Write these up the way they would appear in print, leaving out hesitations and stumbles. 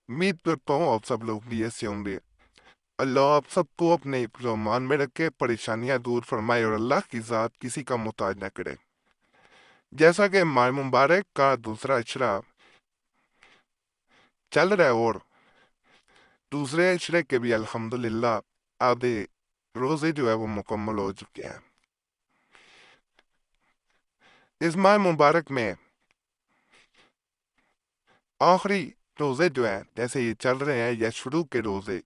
امید کرتا ہوں آپ سب لوگ بھی ایسے ہوں گے۔ اللہ آپ سب کو اپنے رحمان میں رکھے، پریشانیاں دور فرمائے اور اللہ کی ذات کسی کا محتاج نہ کرے۔ جیسا کہ ماہ مبارک کا دوسرا اشرا چل رہا ہے، اور دوسرے اشرے کے بھی الحمدللہ آدھے روزے جو ہے وہ مکمل ہو چکے ہیں۔ اس ماہ مبارک میں آخری روزے جو ہیں، جیسے یہ چل رہے ہیں یا شروع کے روزے،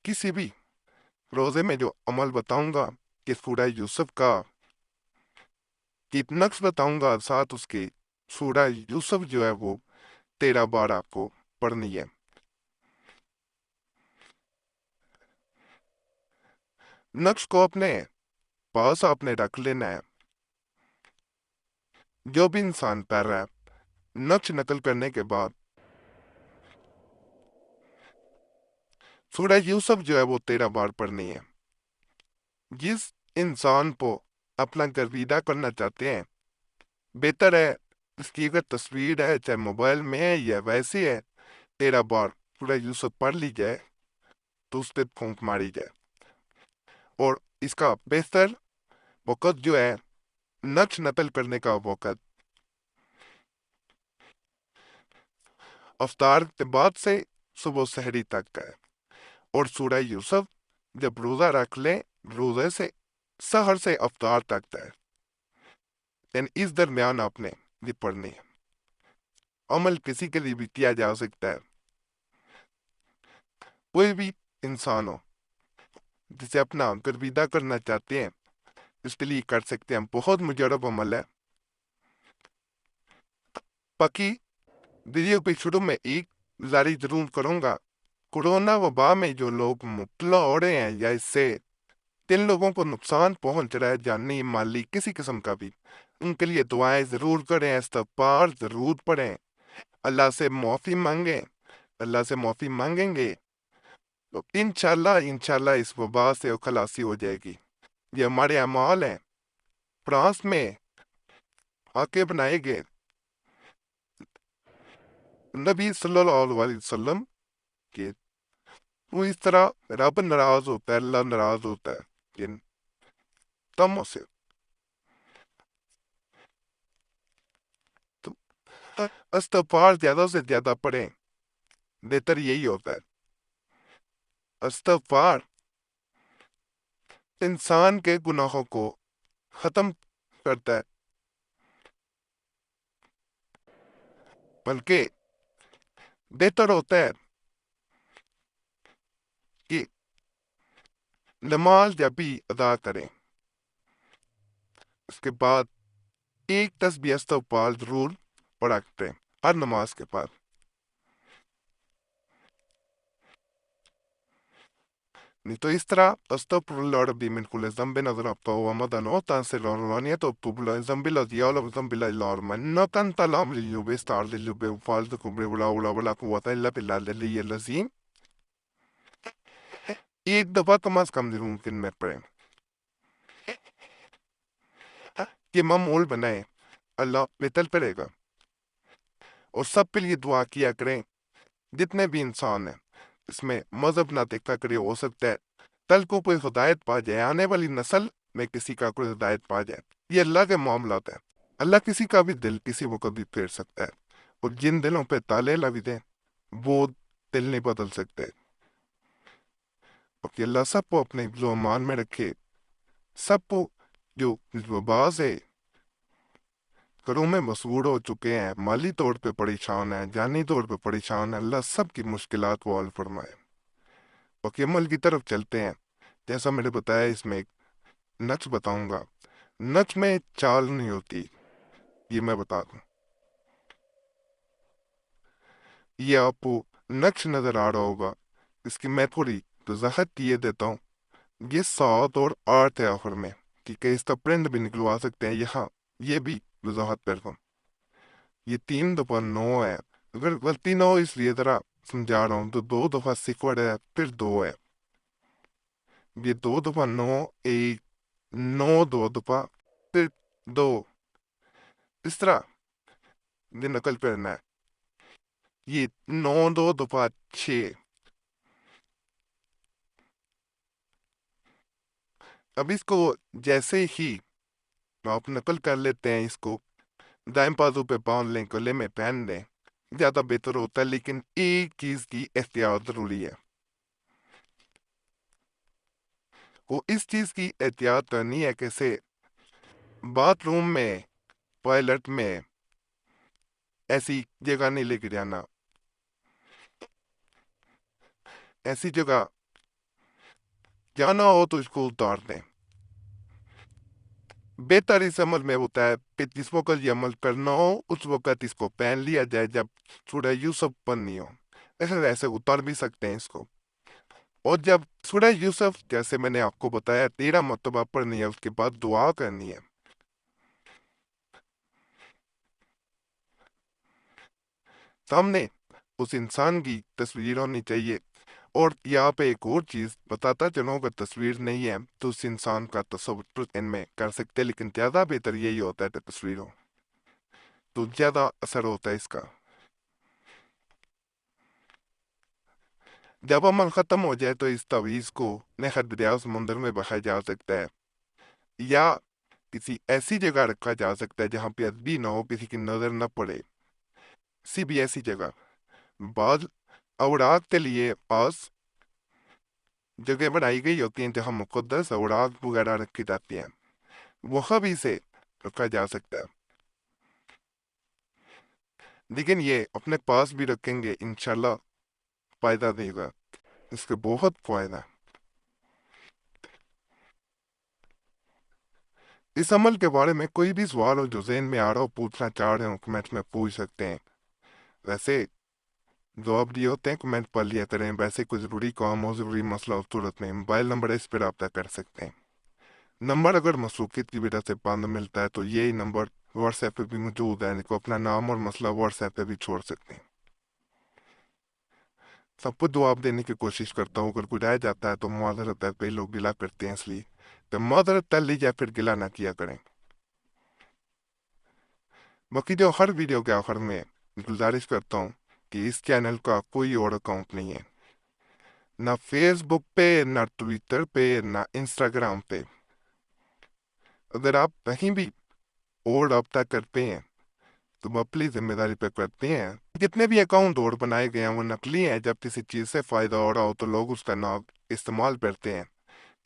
کسی بھی روزے میں جو عمل بتاؤں گا کہ سورہ یوسف کا کی نقش بتاؤں گا، ساتھ اس کے سورہ یوسف جو ہے وہ 13 بار آپ کو پڑھنی ہے۔ نقش کو اپنے پاس آپ نے رکھ لینا ہے۔ جو بھی انسان پڑھ رہا ہے، نقش نقل کرنے کے بعد سورہ یوسف جو ہے وہ 13 بار پڑھنی ہے۔ جس انسان کو اپنا گرویدہ کرنا چاہتے ہیں، بہتر ہے اس کی اگر تصویر ہے، چاہے موبائل میں ہے یا ویسے ہے، 13 بار سورہ یوسف پڑھ لی جائے تو اس پہ پھونک ماری جائے۔ اور اس کا بہتر وقت جو ہے نقش نقل کرنے کا وقت افطار کے بعد سے صبح سحری تک کا ہے، اور سورہ یوسف جب روزہ رکھ لیں روزے سے سحر سے افطار تک کا ہے، یعنی اس درمیان آپ نے یہ پڑھنی ہے۔ عمل کسی کے لیے بھی کیا جا سکتا ہے، کوئی بھی انسان ہو جسے اپنا گرویدہ کرنا چاہتے ہیں اس کے لیے کر سکتے ہیں۔ بہت مجرب عمل ہے۔ باقی ویڈیو کے شروع میں ایک گزارش ضرور کروں گا، کورونا وبا میں جو لوگ مبتلا ہو رہے ہیں یا اس سے جن لوگوں کو نقصان پہنچ رہا ہے، جانی مالی کسی قسم کا بھی، ان کے لیے دعائیں ضرور کریں، استغفار ضرور پڑھیں، اللہ سے معافی مانگیں۔ اللہ سے معافی مانگیں گے تو انشاءاللہ اس وبا سے خلاصی ہو جائے گی۔ یہ ہمارے اعمال ہیں۔ فرانس میں آکے بنائے گئے نبی صلی اللہ علیہ وسلم کہ وہ اس طرح رب ناراض ہوتا ہے، اللہ ناراض ہوتا ہے کہ تم سے استغفار زیادہ سے زیادہ پڑھیں، بہتر یہی ہوتا ہے۔ استغفار انسان کے گناہوں کو ختم کرتا ہے، بلکہ بہتر ہوتا ہے کہ نماز جب بھی ادا کریں اس کے بعد ایک تسبیح استغفار ضرور پڑھا کریں ہر نماز کے بعد۔ نہیں تو اس طرح استغفر اللہ ربی من کل ذنب اذنبته ومضى نوتا سرانیت و طبل ذنب الذي يعلم ذنب الله من نتن تلام لليوب استار لليوب وفالد كبر ولا ولا ولا قوة الا بالله العلي العظيم، ایک دفعہ کم از کم ضرور دن میں پڑھیں کہ معمول بنائیں، اللہ بہتر کرے گا۔ اور سب کے لیے دعا کیا کریں، جتنے بھی انسان ہیں، اس میں مذہب نہ دیکھا کرے، ہو سکتا ہے کل کو کوئی ہدایت پا جائے، آنے والی نسل میں کسی کا کوئی ہدایت پا جائے۔ یہ اللہ کے معاملات ہیں۔ اللہ کسی کا بھی دل کسی وقت بھی پھیر سکتا ہے، اور جن دلوں پہ تالے لگے دیں وہ دل نہیں بدل سکتے۔ اور کہ اللہ سب کو اپنے حفظ و امان میں رکھے، سب کو جو اس وبا سے گھروں میں مسحور ہو چکے ہیں، مالی طور پہ پریشان ہیں، جانی طور پہ پریشان ہیں، اللہ سب کی مشکلات کو حل فرمائے۔ باقی عمل کی طرف چلتے ہیں۔ جیسا میں نے بتایا، اس میں ایک نقش بتاؤں گا، نقش میں چال نہیں ہوتی، یہ میں بتا دوں۔ یہ آپ کو نقش نظر آ رہا ہوگا، اس کی میں تھوڑی وضاحت یہ دیتا ہوں۔ یہ 7 اور 8 ہے آخر میں، ٹھیک ہے، اس کا پرنٹ بھی نکلوا سکتے ہیں یہاں، یہ بھی وضاحت کرتا ہوں۔ یہ 3 دفعہ 9 ہے، اگر غلطی نہ ہو اس لیے ذرا سمجھا رہا ہوں، تو 2 دفعہ 0 ہے، پھر 2 ہے۔ یہ 2 دفعہ 9، 1، 9 2 دفعہ، پھر 2، اس طرح یہ نقل کرنا ہے۔ یہ 9 2 دفعہ 6۔ اب اس کو جیسے ہی آپ نقل کر لیتے ہیں، اس کو دائیں بازو پہ باندھ لیں، گلے میں پہن لیں، زیادہ بہتر ہوتا ہے۔ لیکن ایک چیز کی احتیاط ضروری ہے، وہ اس چیز کی احتیاط کرنی ہے کہ سے باتھ روم میں، ٹوائلٹ میں ایسی جگہ نہیں لے کے جانا، ایسی جگہ جانا ہو تو اس کو اتار دیں۔ بہتر اس عمل میں ہوتا ہے کہ جس وقت یہ عمل کرنا ہو اس وقت اس کو پہن لیا جائے جب سورہ یوسف پڑھنی ہو، ایسے اتار بھی سکتے ہیں اس کو۔ اور جب سورہ یوسف جیسے میں نے آپ کو بتایا 13 مرتبہ پڑھنی ہے، اس کے بعد دعا کرنی ہے۔ سامنے اس انسان کی تصویر ہونی چاہیے۔ اور یہاں پہ ایک اور چیز بتاتا چلوں، اگر تصویر نہیں ہے تو اس انسان کا تصور ان میں کر سکتے، لیکن زیادہ بہتر یہی ہوتا ہے کہ تصویر ہو تو زیادہ اثر ہوتا ہے اس کا۔ جب عمل ختم ہو جائے تو اس تعویذ کو نہر دریا سمندر میں بہایا جا سکتا ہے، یا کسی ایسی جگہ رکھا جا سکتا ہے جہاں پہ ادبی نہ ہو، کسی کی نظر نہ پڑے، کسی بھی ایسی جگہ۔ بعض اوراق کے لیے پاس جگہ بنائی گئی ہوتی ہیں جہاں مقدس اوراق وغیرہ رکھی جاتی ہیں، وہاں بھی اسے رکھا جا سکتا ہے۔ لیکن یہ اپنے پاس بھی رکھیں گے انشاءاللہ فائدہ دے گا، اس کے بہت فائدہ۔ اس عمل کے بارے میں کوئی بھی سوال ہو جو ذہن میں آ رہا ہو، پوچھنا چاہ رہے ہوں، کمنٹ میں پوچھ سکتے ہیں۔ ویسے جواب دیے ہوتے ہیں، کمنٹ پڑھ لیا کریں۔ ویسے کوئی ضروری کام ہو، ضروری مسئلہ ہو، صورت میں موبائل نمبر ہے، اس پہ رابطہ کر سکتے ہیں۔ نمبر اگر مصروفیت کی وجہ سے بند ملتا ہے تو یہی نمبر واٹس ایپ پہ بھی موجود ہے، کو اپنا نام اور مسئلہ واٹس ایپ پہ بھی چھوڑ سکتے ہیں۔ سب کو جواب دینے کی کوشش کرتا ہوں، اگر کوئی رہ جاتا ہے تو معذرت ہے، کئی لوگ گلا کرتے ہیں، اس لیے تو معذرت کر لیجیے، پھر گلا نہ کیا کریں۔ باقی جو ہر ویڈیو کے آخر میں گزارش کرتا ہوں کہ اس چینل کا کوئی اور اکاؤنٹ نہیں ہے، نہ فیس بک پہ، نہ ٹویٹر پہ، نہ انسٹاگرام پہ۔ اگر آپ کہیں بھی اور رابطہ کرتے ہیں تو وہ اپنی ذمہ داری پہ کرتے ہیں۔ جتنے بھی اکاؤنٹ اور بنائے گئے ہیں وہ نقلی ہیں، جب کسی چیز سے فائدہ ہو رہا ہو تو لوگ اس کا نام استعمال کرتے ہیں۔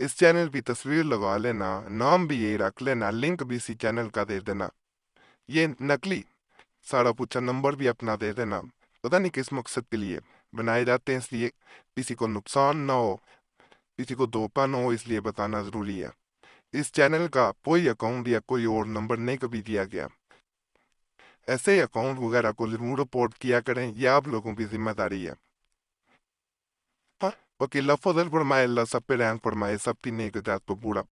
اس چینل کی تصویر لگا لینا، نام بھی یہی رکھ لینا، لنک بھی اسی چینل کا دے دینا، یہ نقلی سارا پوچھا نمبر بھی اپنا دے دینا، پتہ نہیں کس مقصد کے لیے بنائے جاتے ہیں، اس لیے کسی کو نقصان نہ ہو، کسی کو دھوکہ نہ ہو، اس لیے بتانا ضروری ہے۔ اس چینل کا کوئی اکاؤنٹ یا کوئی اور نمبر نہیں کبھی دیا گیا۔ ایسے اکاؤنٹ وغیرہ کو ضرور رپورٹ کیا کریں، یہ آپ لوگوں کی ذمہ داری ہے۔ ہاں، باقی اللہ فضل فرمائے، اللہ سب پہ رحم فرمائے، سب کی نیک ذات کو پورا